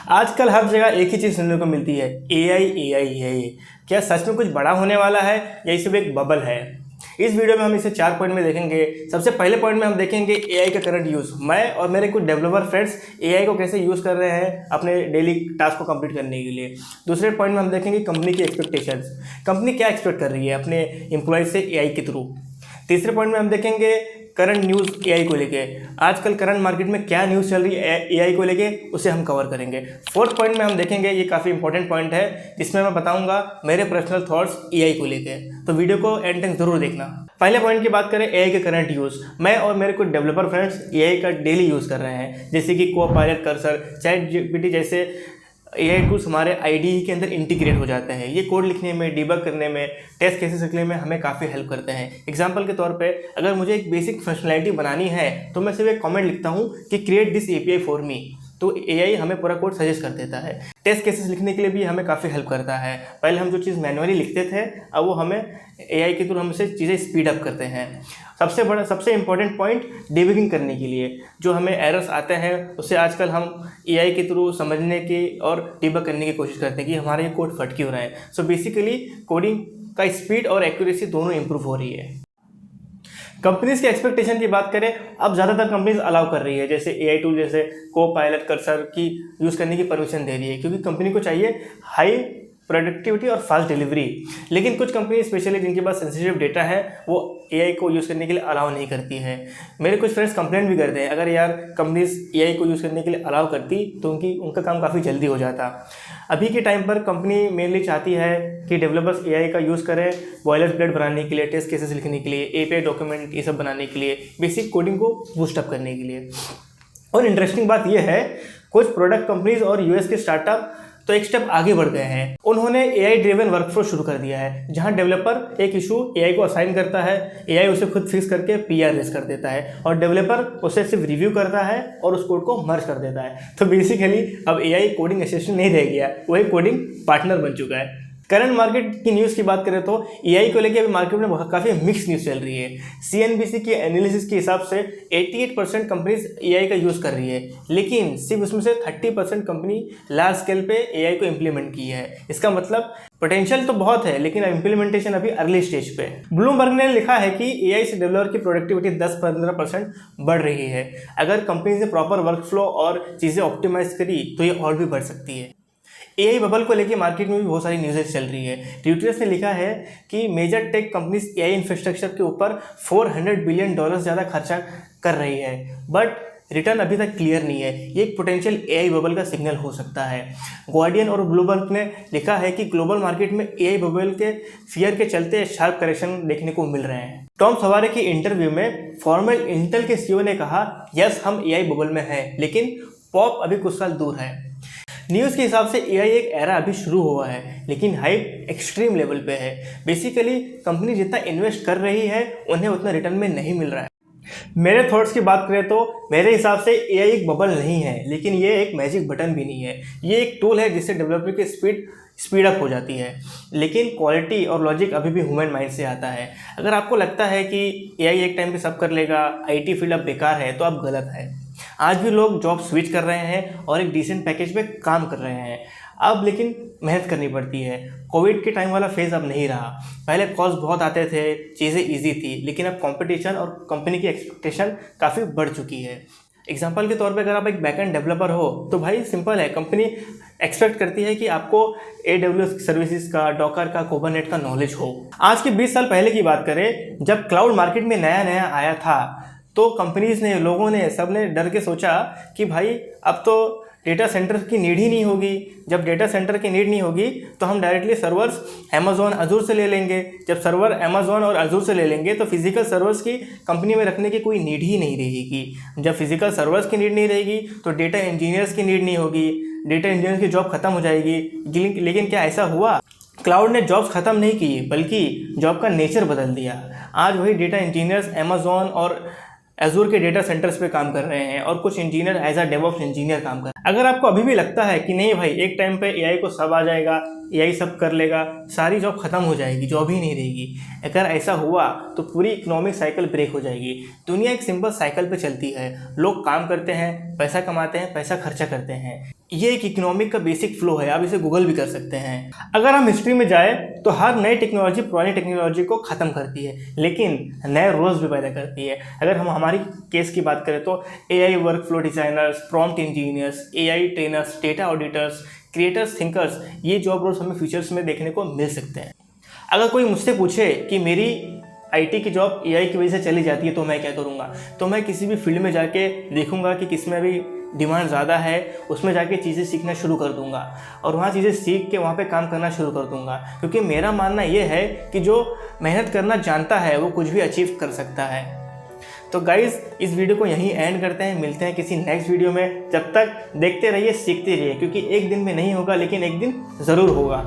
आजकल हर जगह एक ही चीज़ सुनने को मिलती है, एआई एआई है ये। क्या सच में कुछ बड़ा होने वाला है या ये सिर्फ एक बबल है? इस वीडियो में हम इसे 4 पॉइंट में देखेंगे। सबसे पहले पॉइंट में हम देखेंगे एआई का करंट यूज़। मैं और मेरे कुछ डेवलपर फ्रेंड्स एआई को कैसे यूज़ कर रहे हैं अपने डेली टास्क को कंप्लीट करने के लिए। दूसरे पॉइंट में हम देखेंगे कंपनी की एक्सपेक्टेशंस, कंपनी क्या एक्सपेक्ट कर रही है अपने एम्प्लॉयज़ से एआई के थ्रू। तीसरे पॉइंट में हम देखेंगे करंट न्यूज़ एआई को लेके, आजकल करंट मार्केट में क्या न्यूज़ चल रही है एआई को लेके, उसे हम कवर करेंगे। फोर्थ पॉइंट में हम देखेंगे, ये काफ़ी इंपॉर्टेंट पॉइंट है जिसमें मैं बताऊंगा मेरे पर्सनल थॉट्स एआई को लेके, तो वीडियो को एंड तक जरूर देखना। पहले पॉइंट की बात करें एआई के करंट यूज़। मैं और मेरे कुछ डेवलपर फ्रेंड्स एआई का डेली यूज़ कर रहे हैं, जैसे कि कोपायलट, कर्सर, चैटजीपीटी जैसे एआई टूल्स हमारे आईडीई के अंदर इंटीग्रेट हो जाते हैं। ये कोड लिखने में, डिबग करने में, टेस्ट केसेस लिखने में हमें काफ़ी हेल्प करते हैं। एग्जांपल के तौर पे अगर मुझे एक बेसिक फंक्शनैलिटी बनानी है तो मैं सिर्फ एक कमेंट लिखता हूँ कि create this API for me, तो एआई हमें पूरा कोड सजेस्ट कर देता है। टेस्ट केसेस लिखने के लिए भी हमें काफ़ी हेल्प करता है। पहले हम जो चीज़ मैनुअली लिखते थे, अब वो हमें एआई के थ्रू हमसे चीज़ें स्पीड अप करते हैं। सबसे इंपॉर्टेंट पॉइंट डिबगिंग करने के लिए, जो हमें एरर्स आते हैं उसे आजकल हम एआई के थ्रू समझने की और डिबग करने की कोशिश करते हैं कि हमारे ये कोड फट क्यों रहा है। सो बेसिकली कोडिंग का स्पीड और एक्यूरेसी दोनों इंप्रूव हो रही है। कंपनीज की एक्सपेक्टेशन की बात करें, अब ज़्यादातर कंपनीज अलाउ कर रही है, जैसे एआई टूल जैसे कोपायलट, कर्सर की यूज़ करने की परमिशन दे रही है, क्योंकि कंपनी को चाहिए हाई प्रोडक्टिविटी और फास्ट डिलीवरी। लेकिन कुछ कंपनी स्पेशली जिनके पास सेंसिटिव डेटा है वो एआई को यूज़ करने के लिए अलाउ नहीं करती है। मेरे कुछ फ्रेंड्स कंप्लेंट भी करते हैं, अगर यार कंपनीज एआई को यूज़ करने के लिए अलाउ करती तो उनका काम काफ़ी जल्दी हो जाता। अभी के टाइम पर कंपनी मेनली चाहती है कि डेवलपर्स एआई का यूज़ करें बॉयलर प्लेट बनाने के लिए, टेस्ट केसेस लिखने के लिए, एपीआई डॉक्यूमेंट ये सब बनाने के लिए, बेसिक कोडिंग को बूस्टअप करने के लिए। और इंटरेस्टिंग बात यह है, कुछ प्रोडक्ट कंपनीज और यूएस के स्टार्टअप तो एक स्टेप आगे बढ़ गए हैं। उन्होंने एआई ड्रिवन वर्कफ्लो शुरू कर दिया है, जहां डेवलपर एक इशू एआई को असाइन करता है, एआई उसे खुद फिक्स करके पीआर रेस कर देता है और डेवलपर उसे सिर्फ रिव्यू करता है और उस कोड को मर्ज कर देता है। तो बेसिकली अब एआई कोडिंग असिस्टेंट नहीं रह गया, वो एक कोडिंग पार्टनर बन चुका है। करंट मार्केट की न्यूज़ की बात करें तो एआई को लेकर अभी मार्केट में काफ़ी मिक्स न्यूज़ चल रही है। सीएनबीसी की एनालिसिस के हिसाब से 88% कंपनीज एआई का यूज़ कर रही है, लेकिन सिर्फ उसमें से 30% कंपनी लार्ज स्केल पे एआई को इम्प्लीमेंट की है। इसका मतलब पोटेंशियल तो बहुत है, लेकिन इम्प्लीमेंटेशन अभी अर्ली स्टेज पे। ब्लूमबर्ग ने लिखा है कि एआई से डेवलपर की प्रोडक्टिविटी 10-15% बढ़ रही है। अगर कंपनी ने प्रॉपर वर्कफ्लो और चीज़ें ऑप्टिमाइज करी तो ये और भी बढ़ सकती है। एआई बबल को लेकर मार्केट में भी बहुत सारी न्यूज़ेस चल रही है। ट्विटर्स ने लिखा है कि major tech companies AI infrastructure के ऊपर $400 बिलियन ज़्यादा खर्चा कर रही है, बट रिटर्न अभी तक क्लियर नहीं है। ये एक पोटेंशियल एआई बबल का सिग्नल हो सकता है। गार्डियन और ब्लूमबर्ग ने लिखा है कि ग्लोबल मार्केट में एआई बबल के फियर के चलते शार्प करेक्शन देखने को मिल रहे हैं। टॉम सवारे की इंटरव्यू में फॉर्मल इंटेल के सीईओ ने कहा, यस हम एआई बबल में हैं, लेकिन पॉप अभी कुछ साल दूर है। न्यूज़ के हिसाब से एआई एक एरा अभी शुरू हुआ है, लेकिन हाइप एक्सट्रीम लेवल पे है। बेसिकली कंपनी जितना इन्वेस्ट कर रही है उन्हें उतना रिटर्न में नहीं मिल रहा है। मेरे थॉट्स की बात करें तो मेरे हिसाब से एआई एक बबल नहीं है, लेकिन ये एक मैजिक बटन भी नहीं है। ये एक टूल है जिससे डेवलपर की स्पीड अप हो जाती है, लेकिन क्वालिटी और लॉजिक अभी भी ह्यूमन माइंड से आता है। अगर आपको लगता है कि एआई एक टाइम पे सब कर लेगा, आईटी फील्ड अब बेकार है, तो आप गलत है। आज भी लोग जॉब स्विच कर रहे हैं और एक डिसेंट पैकेज पे काम कर रहे हैं। अब लेकिन मेहनत करनी पड़ती है। कोविड के टाइम वाला फेज़ अब नहीं रहा। पहले कॉस्ट बहुत आते थे, चीज़ें इजी थी, लेकिन अब कंपटीशन और कंपनी की एक्सपेक्टेशन काफ़ी बढ़ चुकी है। एग्जांपल के तौर पे अगर आप एक बैकएंड डेवलपर हो तो भाई सिंपल है, कंपनी एक्सपेक्ट करती है कि आपको AWS सर्विसेज का, डॉकर का, कुबरनेट का नॉलेज हो। आज के 20 साल पहले की बात करें, जब क्लाउड मार्केट में नया नया आया था तो कंपनीज ने, लोगों ने, सब ने डर के सोचा कि भाई अब तो डेटा सेंटर की नीड ही नहीं होगी। जब डेटा सेंटर की नीड नहीं होगी तो हम डायरेक्टली सर्वर्स अमेज़ॉन, अजूर से ले लेंगे। जब सर्वर अमेज़ॉन और अजूर से ले लेंगे तो फिजिकल सर्वर्स की कंपनी में रखने की कोई नीड ही नहीं रहेगी। जब फिजिकल सर्वर्स की नीड नहीं रहेगी तो डेटा इंजीनियर्स की नीड नहीं होगी, डेटा इंजीनियर्स की जॉब खत्म हो जाएगी। लेकिन क्या ऐसा हुआ? क्लाउड ने जॉब्स खत्म नहीं की, बल्कि जॉब का नेचर बदल दिया। आज वही डेटा इंजीनियर्स अमेज़ॉन और एजूर के डेटा सेंटर्स पे काम कर रहे हैं और कुछ engineer as a DevOps engineer काम कर रहे हैं। अगर आपको अभी भी लगता है कि नहीं भाई एक टाइम पे एआई को सब आ जाएगा, एआई सब कर लेगा, सारी जॉब खत्म हो जाएगी, जॉब ही नहीं रहेगी, अगर ऐसा हुआ तो पूरी इकोनॉमिक साइकिल ब्रेक हो जाएगी। दुनिया एक सिंपल साइकिल पे चलती है, लोग काम करते हैं, पैसा कमाते हैं, पैसा खर्चा करते हैं। ये एक इकोनॉमिक का बेसिक फ्लो है, आप इसे गूगल भी कर सकते हैं। अगर हम हिस्ट्री में जाए तो हर नई टेक्नोलॉजी पुरानी टेक्नोलॉजी को ख़त्म करती है, लेकिन नए रोल्स भी पैदा करती है। अगर हम हमारी केस की बात करें तो AI work flow designers, prompt engineers, AI trainers, data auditors, creators, thinkers, ये जॉब रोल्स हमें फ्यूचर्स में देखने को मिल सकते हैं। अगर कोई मुझसे पूछे कि मेरी आईटी की जॉब एआई की वजह से चली जाती है तो मैं क्या करूँगा, तो मैं किसी भी फील्ड में जाके देखूँगा कि किस में अभी डिमांड ज़्यादा है, उसमें जाके चीज़ें सीखना शुरू कर दूंगा और वहाँ चीज़ें सीख के वहाँ पे काम करना शुरू कर दूंगा। क्योंकि मेरा मानना ये है कि जो मेहनत करना जानता है वो कुछ भी अचीव कर सकता है। तो गाइज़, इस वीडियो को यहीं एंड करते हैं, मिलते हैं किसी नेक्स्ट वीडियो में। जब तक देखते रहिए, सीखते रहिए, क्योंकि एक दिन में नहीं होगा लेकिन एक दिन ज़रूर होगा।